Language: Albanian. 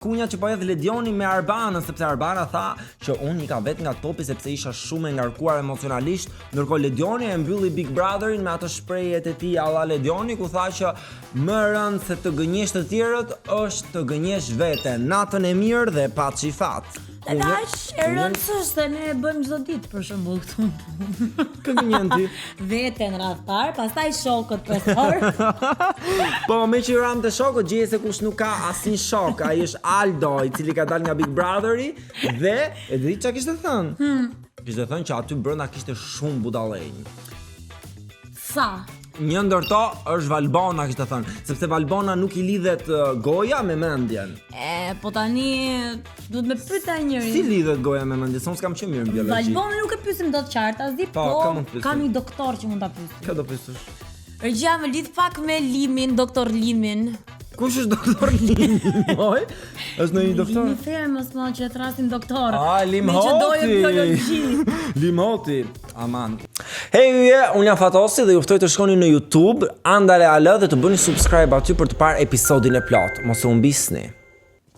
Kunja që po hedh Ledioni me Arbanën, sepse Arbana tha që unë i ka vet nga topi sepse isha shumë e ngarkuar emocionalisht, ndërkohë Ledioni e mbylli Big Brotherin me ato shprehjet e tij alla Ledioni, ku tha që më rënd se të gënjesh të tjerët është të gënjesh veten, natën e mirë dhe paçi fat. Dash, e rëndës është ne e bëjmë çdo ditë për shembull këtu. Kë gënjen ti? Veten radhtar, pastaj shokët profesor. Po me që ram të shokët, gjej se kush nuk ka asnjë shok, ai është Aldo, i cili ka dalë nga Big Brotheri dhe e di çka kishte thënë. Kishte thënë që aty brenda kishte shumë budallënj. Sa? Një ndër to është Valbona, kishte thënë, sepse Valbona nuk i lidhet goja me mendjen. Po tani duhet me pyet ai njëri. Si lidhet goja me mendjen? Son s'kam qenë mirë në biologji. Valbona nuk e pyesim dot qartë as di, Po, ka mund të pyesim. kam një doktor që mund ta pyesim. Çfarë do pyesësh? Regjia më lidh pak me Limin, doktor Limin. Kush është doktor Limi? Moj? Është në një doktor? Limi Fermës më që e thrasin doktor. Lim Me që doje Hoti. biologji. Lim Hoti. Aman. Hey yje, unë jam Fatosi dhe ju ftoj të shkoni në YouTube, Andale Ale dhe të bëni subscribe aty për të parë episodin e plot. Mos u humbisni.